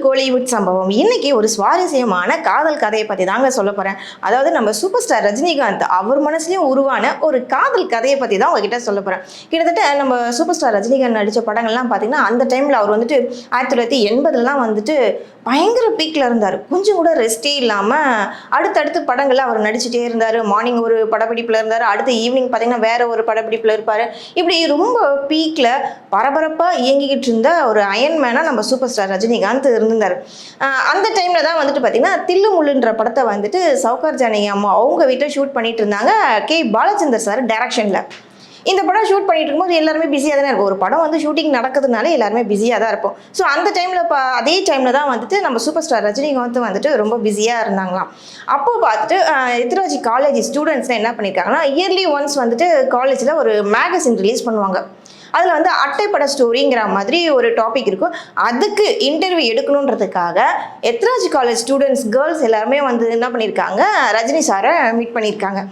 கோலிவுட் சம்பவம். இன்னைக்கு ஒரு சுவாரஸ்யமான காதல் கதையை பத்தி தாங்க சொல்ல போறேன். அதாவது நம்ம சூப்பர் ஸ்டார் ரஜினிகாந்த் அவர் மனசுலயும் உருவான ஒரு காதல் கதையை பத்தி தான் உங்ககிட்ட சொல்ல போறேன். கிட்டத்தட்ட நம்ம சூப்பர் ஸ்டார் ரஜினிகாந்த் நடிச்ச படங்கள்லாம் பாத்தீங்கன்னா அந்த டைம்ல அவர் வந்துட்டு 1980 வந்துட்டு பயங்கர பீக்ல இருந்தார். கொஞ்சம் கூட ரெஸ்டே இல்லாம அடுத்தடுத்து படங்கள்ல அவர் நடிச்சுட்டே இருந்தாரு. மார்னிங் ஒரு படப்பிடிப்புல இருந்தாரு, அடுத்த ஈவினிங் பாத்தீங்கன்னா வேற ஒரு படப்பிடிப்புல இருப்பாரு. இப்படி ரொம்ப பீக்ல பரபரப்பா இயங்கிக்கிட்டு இருந்த ஒரு அயன்மேனா நம்ம சூப்பர் ஸ்டார் ரஜினிகாந்த் இருந்திருந்தாரு. அந்த டைம்ல தான் வந்துட்டு பாத்தீங்கன்னா தில்லு முள்ளுன்ற படத்தை வந்துட்டு சௌகார் ஜானகி அம்மா அவங்க வீட்டை ஷூட் பண்ணிட்டு இருந்தாங்க, கே பாலச்சந்தர் சார் டைரக்ஷன்ல. இந்த படம் ஷூட் பண்ணிட்டு இருக்கும்போது எல்லாருமே பிஸியாக தானே இருக்கும். ஒரு படம் வந்து ஷூட்டிங் நடக்கிறதுனால எல்லாருமே பிஸியாக தான் இருப்போம். ஸோ அந்த டைமில் அதே டைமில் தான் வந்துட்டு நம்ம சூப்பர் ஸ்டார் ரஜினிகாந்த் வந்துட்டு ரொம்ப பிஸியாக இருந்தாங்களாம். அப்போ பார்த்துட்டு எத்திராஜி காலேஜ் ஸ்டூடெண்ட்ஸ் என்ன பண்ணியிருக்காங்கன்னா, இயர்லி ஒன்ஸ் வந்துட்டு காலேஜில் ஒரு மேகசின் ரிலீஸ் பண்ணுவாங்க. அதில் வந்து அட்டைப்பட ஸ்டோரிங்கிற மாதிரி ஒரு டாபிக் இருக்கும். அதுக்கு இன்டர்வியூ எடுக்கணுன்றதுக்காக எத்ராஜ் காலேஜ் ஸ்டூடெண்ட்ஸ் கேர்ள்ஸ் எல்லாருமே வந்து என்ன பண்ணியிருக்காங்க, ரஜினி சாரை மீட் பண்ணியிருக்காங்க.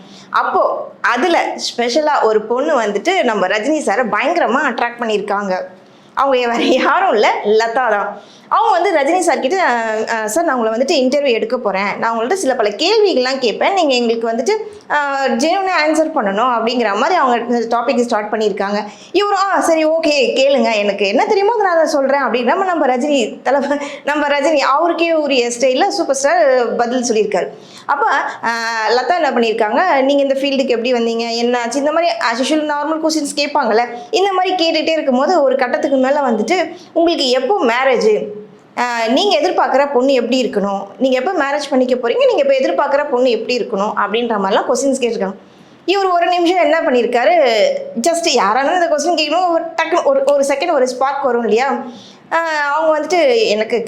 அப்போது அதில் ஸ்பெஷலாக ஒரு பொண்ணு வந்துட்டு நம்ம ரஜினி சாரை பயங்கரமாக அட்ராக்ட் பண்ணியிருக்காங்க. அவங்க வேறு யாரும் இல்லை, லதா தான். அவங்க வந்து ரஜினி சார் கிட்ட, சார் நான் உங்களை வந்துட்டு இன்டர்வியூ எடுக்க போகிறேன், நான் உங்கள்கிட்ட சில பல கேள்விகள்லாம் கேட்பேன், நீங்கள் எங்களுக்கு வந்துட்டு ஜெனுவனாக ஆன்சர் பண்ணணும் அப்படிங்கிற மாதிரி அவங்க டாபிக் ஸ்டார்ட் பண்ணியிருக்காங்க. இவரும் சரி ஓகே கேளுங்க, எனக்கு என்ன தெரியுமோ நான் அதை சொல்கிறேன் அப்படின்னா நம்ம ரஜினி அவருக்கே உரிய ஸ்டைலில் சூப்பர் ஸ்டார் பதில் சொல்லியிருக்காரு. அப்போ லதா என்ன பண்ணியிருக்காங்க, நீங்கள் இந்த ஃபீல்டுக்கு எப்படி வந்தீங்க, என்னாச்சு, இந்த மாதிரி ஆஸ்யூஷுவல் நார்மல் கொஸ்டின்ஸ் கேட்பாங்கள்ல, இந்த மாதிரி கேட்டுகிட்டே இருக்கும்போது ஒரு கட்டத்துக்கு மேலே வந்துட்டு உங்களுக்கு எப்போ மேரேஜ், நீங்கள் எதிர்பார்க்குற பொண்ணு எப்படி இருக்கணும், நீங்கள் எப்போ மேரேஜ் பண்ணிக்க போகிறீங்க, நீங்கள் எப்போ எதிர்பார்க்குற பொண்ணு எப்படி இருக்கணும் அப்படின்ற மாதிரிலாம் கொஸ்டின்ஸ் கேட்டிருக்காங்க. இவர் ஒரு நிமிஷம் என்ன பண்ணியிருக்காரு, ஜஸ்ட் யாராலும் இந்த கொஸ்டின் கேட்கணும், ஒரு டக்குன்னு ஒரு செகண்ட் ஒரு ஸ்பார்க் வரும் இல்லையா, அவங்க வந்துட்டு எனக்கு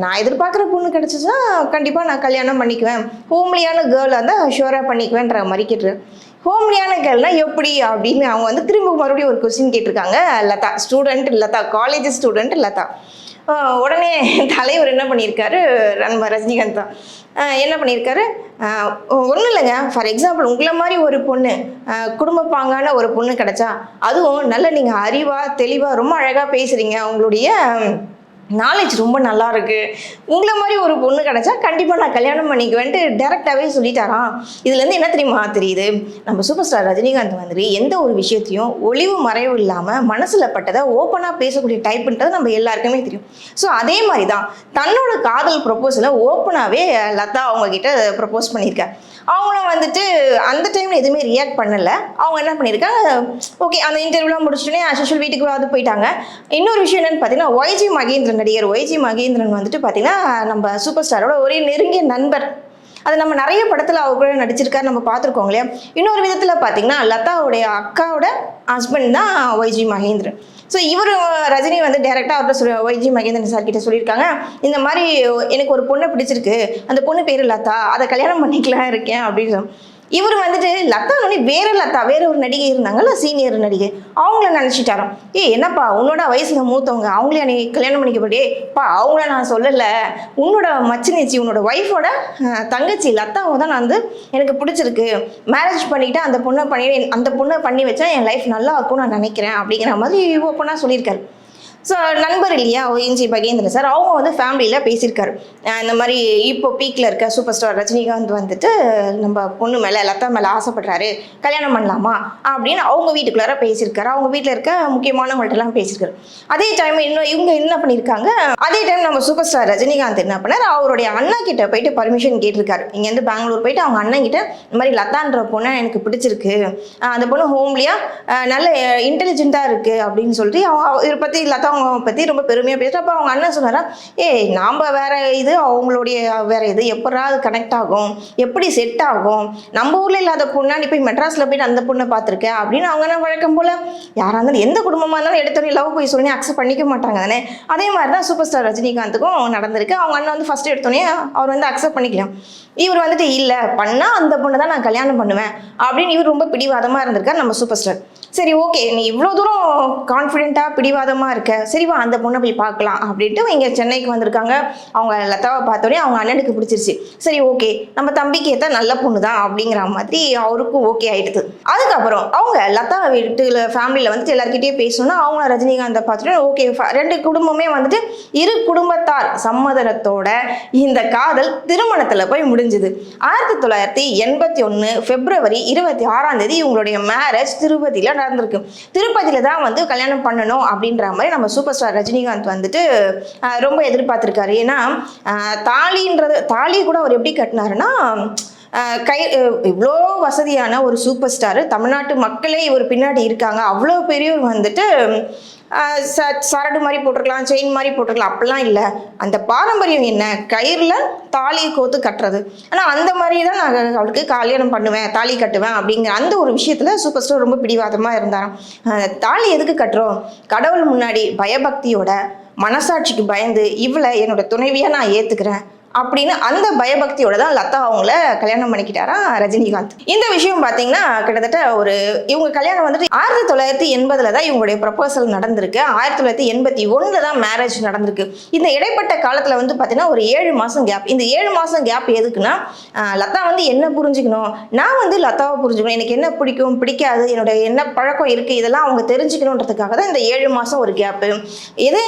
நான் எதிர்பார்க்குற பொண்ணு கிடச்சிச்சுன்னா கண்டிப்பாக நான் கல்யாணம் பண்ணிக்குவேன், ஹோம்லியான கேர்ளாக இருந்தால் ஷுவராக பண்ணிக்குவேன்ற மாதிரி கேட்டுருவேன். ஹோம்லியான கேர்ள்னா எப்படி அப்படின்னு அவங்க வந்து திரும்ப மறுபடியும் ஒரு கொஸ்டின் கேட்டிருக்காங்க. Latha student, Latha college student Latha. உடனே தலைவர் என்ன பண்ணியிருக்காரு, நம்ம ரஜினிகாந்த் தான் என்ன பண்ணியிருக்காரு, ஒன்றும் இல்லைங்க, ஃபார் எக்ஸாம்பிள் உங்களை மாதிரி ஒரு பொண்ணு, குடும்ப பாங்கான ஒரு பொண்ணு கிடச்சா, அதுவும் நல்ல நீங்கள் அறிவாக தெளிவாக ரொம்ப அழகாக பேசுகிறீங்க, உங்களுடைய நாலேஜ் ரொம்ப நல்லா இருக்கு, உங்களை மாதிரி ஒரு பொண்ணு கிடச்சா கண்டிப்பாக நான் கல்யாணம் பண்ணிக்குவேன்ட்டு டேரெக்டாகவே சொல்லிட்டாராம். இதுலேருந்து என்ன தெரியுமா தெரியுது, நம்ம சூப்பர் ஸ்டார் ரஜினிகாந்த் வந்துட்டு எந்த ஒரு விஷயத்தையும் ஒளிவு மறைவு இல்லாமல் மனசில் பட்டதை ஓப்பனாக பேசக்கூடிய டைப்புன்றது நம்ம எல்லாருக்குமே தெரியும். ஸோ அதே மாதிரி தான் தன்னோட காதல் ப்ரொப்போஸலை ஓப்பனாகவே லதா அவங்கக்கிட்ட ப்ரப்போஸ் பண்ணியிருக்காரு. அவங்களும் வந்துட்டு அந்த டைமில் எதுவுமே ரியாக்ட் பண்ணலை. அவங்க என்ன பண்ணியிருக்காங்க, ஓகே அந்த இன்டர்வியூலாம் முடிச்சுட்டோன்னே ஆஸ்யூஷுவல் வீட்டுக்கு வந்து போயிட்டாங்க. இன்னொரு விஷயம் என்னென்னு பார்த்தீங்கன்னா, ஒய்ஜி மகேந்திரன், நடிகர் ஒய்ஜி மகேந்திரன் வந்துட்டு பார்த்தீங்கன்னா நம்ம சூப்பர் ஸ்டாரோட ஒரே நெருங்கிய நண்பர். அது நம்ம நிறைய படத்தில் அவர் கூட நடிச்சிருக்காரு, நம்ம பார்த்துருக்கோம் இல்லையா. இன்னொரு விதத்தில் பார்த்தீங்கன்னா லதாவுடைய அக்காவோட ஹஸ்பண்ட் தான் ஒய்ஜி மகேந்திரன். ஸோ இவர் ரஜினி வந்து டேரெக்டாக அவர்கிட்ட ஒய்ஜி மகேந்திரன் சார் கிட்ட சொல்லியிருக்காங்க, இந்த மாதிரி எனக்கு ஒரு பொண்ணை பிடிச்சிருக்கு, அந்த பொண்ணு பேர் லதா, அதை கல்யாணம் பண்ணிக்கலாம் இருக்கேன் அப்படின்னு. இவர் வந்துட்டு லதா வேற ஒரு நடிகை இருந்தாங்கல்ல, சீனியர் நடிகை, அவங்கள நினச்சிட்டாராம். என்னப்பா உன்னோட வயசுல மூத்தவங்க அவங்களே நீ கல்யாணம் பண்ணிக்க போட்டேப்பா, அவங்கள நான் சொல்லலை, உன்னோட மச்சினிச்சி உன்னோட ஒய்ஃபோட தங்கச்சி லதாவை தான் நான் வந்து எனக்கு பிடிச்சிருக்கு, மேரேஜ் பண்ணிக்கிட்டு அந்த பொண்ணை பண்ணி வச்சா என் லைஃப் நல்லா இருக்கும்னு நான் நினைக்கிறேன் அப்படிங்கிற மாதிரி ஓப்பனாக சொல்லியிருக்காரு. ஸோ நண்பர் இல்லையா ஒய்ஜி மகேந்திரன் சார், அவங்க வந்து ஃபேமிலியில் பேசியிருக்காரு, இந்த மாதிரி இப்போ பீக்கில் இருக்க சூப்பர் ஸ்டார் ரஜினிகாந்த் வந்துட்டு நம்ம பொண்ணு மேலே லதா மேலே ஆசைப்படுறாரு, கல்யாணம் பண்ணலாமா அப்படின்னு அவங்க வீட்டுக்குள்ளார பேசியிருக்காரு. அவங்க வீட்டில் இருக்க முக்கியமானவங்கள்ட்டலாம் பேசியிருக்காரு. அதே டைம் இவங்க என்ன பண்ணியிருக்காங்க, அதே டைம் நம்ம சூப்பர் ஸ்டார் ரஜினிகாந்த் என்ன பண்ணார், அவருடைய அண்ணா கிட்ட போயிட்டு பர்மிஷன் கேட்டிருக்காரு. இங்கேருந்து பெங்களூர் போயிட்டு அவங்க அண்ணன் கிட்ட இந்த மாதிரி லதான்ற பொண்ணை எனக்கு பிடிச்சிருக்கு, அந்த பொண்ணு ஹோம்லியாக நல்ல இன்டெலிஜென்ட்டாக இருக்குது அப்படின்னு சொல்லிட்டு இவரை பற்றி லதா அவங்க பற்றி ரொம்ப பெருமையாக பேசுகிறேன். அப்போ அவங்க அண்ணன் சொன்னாரா, நாம் வேற இது அவங்களுடைய வேற இது எப்படாது கனெக்ட் ஆகும், எப்படி செட் ஆகும், நம்ம ஊரில் இல்லாத பொண்ணா நீ போய் மெட்ராஸில் போயிட்டு அந்த பொண்ணை பார்த்துருக்கேன் அப்படின்னு அவங்க என்ன வழக்கம் போல் யாராக இருந்தாலும் எந்த குடும்பமாக இருந்தாலும் எடுத்தோடனே லவ் போய் சொல்லி அக்செப்ட் பண்ணிக்க மாட்டாங்க தானே. அதே மாதிரி தான் சூப்பர் ஸ்டார் ரஜினிகாந்துக்கும் நடந்திருக்கு. அவங்க அண்ணன் வந்து ஃபஸ்ட்டு எடுத்தோடனே அவர் வந்து அக்செப்ட் பண்ணிக்கலாம். இவர் வந்துட்டு இல்லை பண்ணால் அந்த பொண்ணை தான் நான் கல்யாணம் பண்ணுவேன் அப்படின்னு இவர் ரொம்ப பிடிவாதமாக இருந்திருக்கார் நம்ம சூப்பர் ஸ்டார். சரி ஓகே, நீ இவ்வளோ தூரம் கான்ஃபிடென்ட்டாக பிடிவாதமாக இருக்க, சரி வா அந்த பொண்ணை போய் பார்க்கலாம் அப்படின்ட்டு இங்கே சென்னைக்கு வந்திருக்காங்க. அவங்க லதாவை பார்த்தோன்னே அவங்க அண்ணனுக்கு பிடிச்சிருச்சு. சரி ஓகே, நம்ம தம்பிக்கு ஏற்ற நல்ல பொண்ணு தான் அப்படிங்கிற மாதிரி அவருக்கும் ஓகே ஆயிடுது. அதுக்கப்புறம் அவங்க லதா வீட்டில் ஃபேமிலியில் வந்துட்டு எல்லாருக்கிட்டே பேசணும்னா அவங்க ரஜினிகாந்தை பார்த்துட்டு ஓகே, ரெண்டு குடும்பமே வந்துட்டு இரு குடும்பத்தார் சம்மதத்தோட இந்த காதல் திருமணத்தில் போய் முடிஞ்சுது. 1981 பிப்ரவரி 26 இவங்களுடைய மேரேஜ் திருப்பதியில் நடந்திருக்கு. திருப்பதியில் தான் வந்து கல்யாணம் பண்ணணும் அப்படின்ற மாதிரி நம்ம சூப்பர் ஸ்டார் ரஜினிகாந்த் வந்துட்டு ரொம்ப எதிர்பார்த்துருக்காரு. ஏன்னா தாலியை கூட அவர் எப்படி கட்டினாருன்னா, இவ்வளோ வசதியான ஒரு சூப்பர் ஸ்டாரு, தமிழ்நாட்டு மக்களே இவர் பின்னாடி இருக்காங்க, அவ்வளோ பெரியவர் வந்துட்டு சரடு மாதிரி போட்டிருக்கலாம், செயின் மாதிரி போட்டிருக்கலாம், அப்படிலாம் இல்லை. அந்த பாரம்பரியம் என்ன, கயிறில் தாலியை கோத்து கட்டுறது. ஆனால் அந்த மாதிரி தான் நான் அவளுக்கு கல்யாணம் பண்ணுவேன், தாலி கட்டுவேன் அப்படிங்கிற அந்த ஒரு விஷயத்தில் சூப்பர் ஸ்டார் ரொம்ப பிடிவாதமாக இருந்தாராம். தாலி எதுக்கு கட்டுறோம், கடவுள் முன்னாடி பயபக்தியோட மனசாட்சிக்கு பயந்து இவளை என்னோட துணைவியாக நான் ஏற்றுக்கிறேன் அப்படின்னு அந்த பயபக்தியோட தான் லதா அவங்கள கல்யாணம் பண்ணிக்கிட்டாரா ரஜினிகாந்த். இந்த விஷயம் பார்த்தீங்கன்னா கிட்டத்தட்ட இவங்க கல்யாணம் வந்துட்டு 1980 தான் இவங்களுடைய ப்ரப்போசல் நடந்திருக்கு. 1981 தான் மேரேஜ் நடந்திருக்கு. இந்த இடைப்பட்ட காலத்தில் வந்து பார்த்தீங்கன்னா ஒரு 7 மாதம் கேப். இந்த 7 மாதம் கேப் எதுக்குன்னா, லதா வந்து என்ன புரிஞ்சுக்கணும், நான் வந்து லதாவை புரிஞ்சுக்கணும், எனக்கு என்ன பிடிக்கும் பிடிக்காது, என்னோட என்ன பழக்கம் இருக்குது, இதெல்லாம் அவங்க தெரிஞ்சுக்கணுன்றதுக்காக தான் இந்த 7 மாதம் ஒரு கேப்பு. இது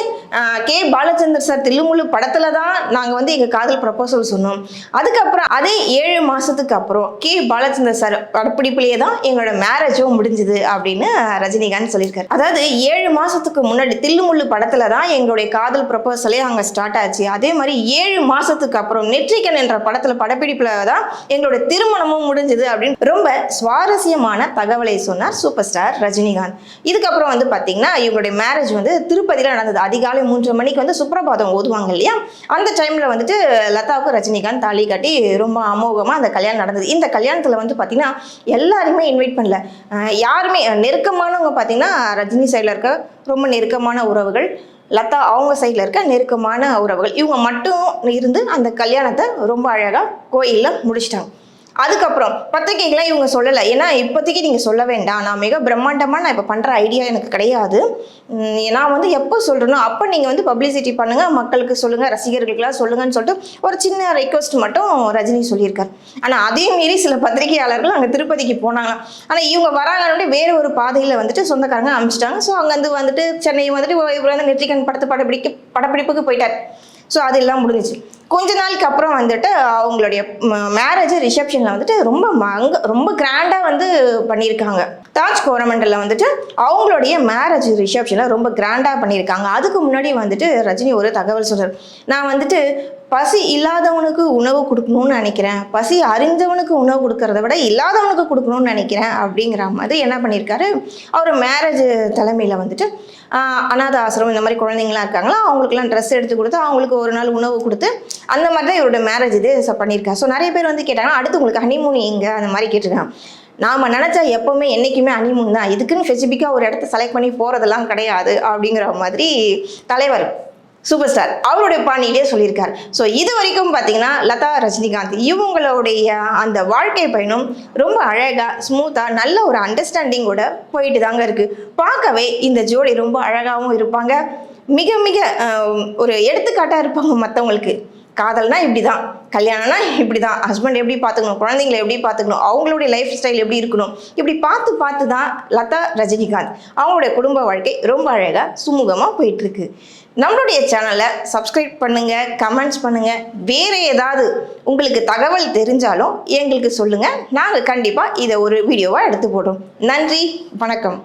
கே பாலச்சந்தர் சார் தில்லுமுள்ளு படத்தில் தான் நாங்கள் வந்து எங்கள் காதல் ப்ரப்போசல் சொன்னோம். அதுக்கப்புறம் அதே 7 மாசத்துக்கு அப்புறம் கே பாலச்சந்தர் சார் படப்பிடிப்புலேயே தான் எங்களோட மேரேஜும் முடிஞ்சுது அப்படின்னு ரஜினிகாந்த் சொல்லியிருக்காரு. அதாவது 7 மாசத்துக்கு முன்னாடி தில்லுமுள்ளு படத்துல தான் எங்களுடைய காதல் ப்ரப்போசலே அங்கே ஸ்டார்ட் ஆச்சு. அதே மாதிரி 7 மாசத்துக்கு அப்புறம் நெற்றிக்கன் என்ற படத்துல படப்பிடிப்புல தான் எங்களோட திருமணமும் முடிஞ்சுது அப்படின்னு ரொம்ப சுவாரஸ்யமான தகவலை சொன்னார் சூப்பர் ஸ்டார் ரஜினிகாந்த். இதுக்கப்புறம் வந்து பார்த்தீங்கன்னா இவங்களுடைய மேரேஜ் வந்து திருப்பதியில் நடந்தது. அதிகாலை 3 மணிக்கு வந்து சுப்ரபாதம் ஓதுவாங்க இல்லையா, அந்த டைம்ல வந்துட்டு லதாவுக்கு ரஜினிகாந்த் தாலி கட்டி ரொம்ப அமோகமாக அந்த கல்யாணம் நடந்தது. இந்த கல்யாணத்தில் வந்து பார்த்தீங்கன்னா எல்லாருமே இன்வைட் பண்ணல, யாருமே நெருக்கமானவங்க பார்த்தீங்கன்னா ரஜினி சைடில் இருக்க ரொம்ப நெருக்கமான உறவுகள், லதா அவங்க சைடில் இருக்க நெருக்கமான உறவுகள், இவங்க மட்டும் இருந்து அந்த கல்யாணத்தை ரொம்ப அழகாக கோயிலில் முடிச்சிட்டாங்க. அதுக்கப்புறம் பத்திரிகைகளாம் இவங்க சொல்லலை, ஏன்னா இப்போதைக்கு நீங்கள் சொல்ல வேண்டாம், நான் மிக பிரம்மாண்டமாக நான் இப்போ பண்ணுற ஐடியா எனக்கு கிடையாது, நான் வந்து எப்போ சொல்கிறேனோ அப்போ நீங்கள் வந்து பப்ளிசிட்டி பண்ணுங்கள், மக்களுக்கு சொல்லுங்கள், ரசிகர்களுக்கெல்லாம் சொல்லுங்கன்னு சொல்லிட்டு ஒரு சின்ன ரெக்வஸ்ட் மட்டும் ரஜினி சொல்லியிருக்காரு. ஆனால் அதே மீறி சில பத்திரிகையாளர்கள் அங்கே திருப்பதிக்கு போனாங்க. ஆனால் இவங்க வராங்கன்னு வேறு ஒரு பாதையில் வந்துட்டு சொந்தக்காரங்க அனுப்பிச்சிட்டாங்க. ஸோ அங்கேருந்து வந்துட்டு சென்னை வந்துட்டு இவர் வந்து நெற்றிக்கன் படப்பிடிப்புக்கு போயிட்டார். ஸோ அதெல்லாம் முடிஞ்சிச்சு. கொஞ்ச நாளுக்கு அப்புறம் வந்துட்டு அவங்களுடைய மேரேஜ் ரிசப்ஷனில் வந்துட்டு ரொம்ப கிராண்டாக வந்து பண்ணியிருக்காங்க. தாஜ் கோரமண்டலில் வந்துட்டு அவங்களுடைய மேரேஜ் ரிசப்ஷனில் ரொம்ப கிராண்டாக பண்ணியிருக்காங்க. அதுக்கு முன்னாடி வந்துட்டு ரஜினி ஒரு தகவல் சொல்கிறார், நான் வந்துட்டு பசி இல்லாதவனுக்கு உணவு கொடுக்கணும்னு நினைக்கிறேன், பசி அறிந்தவனுக்கு உணவு கொடுக்கறத விட இல்லாதவனுக்கு கொடுக்கணும்னு நினைக்கிறேன் அப்படிங்கிற மாதிரி என்ன பண்ணியிருக்காரு, அவர் மேரேஜ் தலைமையில் வந்துட்டு அநாத ஆசிரமம் இந்த மாதிரி குழந்தைங்களாம் இருக்காங்களா, அவங்களுக்குலாம் ட்ரெஸ் எடுத்து கொடுத்து அவங்களுக்கு ஒரு நாள் உணவு கொடுத்து அந்த மாதிரி தான் இவரோட மேரேஜ் இது பண்ணியிருக்காரு. ஸோ நிறைய பேர் வந்து கேட்டாங்கன்னா அடுத்து உங்களுக்கு ஹனிமூன் எங்கே அந்த மாதிரி கேட்டிருக்காங்க. நாம் நினச்சா எப்போவுமே என்றைக்குமே ஹனிமூன் தான், இதுக்குன்னு ஸ்பெசிஃபிக்காக ஒரு இடத்த செலக்ட் பண்ணி போகிறதெல்லாம் கிடையாது அப்படிங்கிற மாதிரி தலைவர் சூப்பர் ஸ்டார் அவருடைய பாணியிலே சொல்லியிருக்காரு. ஸோ இது வரைக்கும் பார்த்தீங்கன்னா லதா ரஜினிகாந்த் இவங்களுடைய அந்த வாழ்க்கை பயணம் ரொம்ப அழகாக ஸ்மூத்தாக நல்ல ஒரு அண்டர்ஸ்டாண்டிங்கோட போயிட்டு தாங்க இருக்குது. பார்க்கவே இந்த ஜோடி ரொம்ப அழகாகவும் இருப்பாங்க, மிக மிக ஒரு எடுத்துக்காட்டாக இருப்பாங்க மற்றவங்களுக்கு. காதல்னா இப்படி தான், கல்யாணம்னா இப்படி தான், ஹஸ்பண்ட் எப்படி பார்த்துக்கணும், குழந்தைங்களை எப்படி பார்த்துக்கணும், அவங்களுடைய லைஃப் ஸ்டைல் எப்படி இருக்கணும், இப்படி பார்த்து தான் லதா ரஜினிகாந்த் அவங்களுடைய குடும்ப வாழ்க்கை ரொம்ப அழகாக சுமூகமாக போயிட்டுருக்கு. நம்மளுடைய சேனலை சப்ஸ்கிரைப் பண்ணுங்கள், கமெண்ட்ஸ் பண்ணுங்கள், வேறு ஏதாவது உங்களுக்கு தகவல் தெரிஞ்சாலும் எங்களுக்கு சொல்லுங்கள், நாங்கள் கண்டிப்பாக இதை ஒரு வீடியோவாக எடுத்து போடுறோம். நன்றி, வணக்கம்.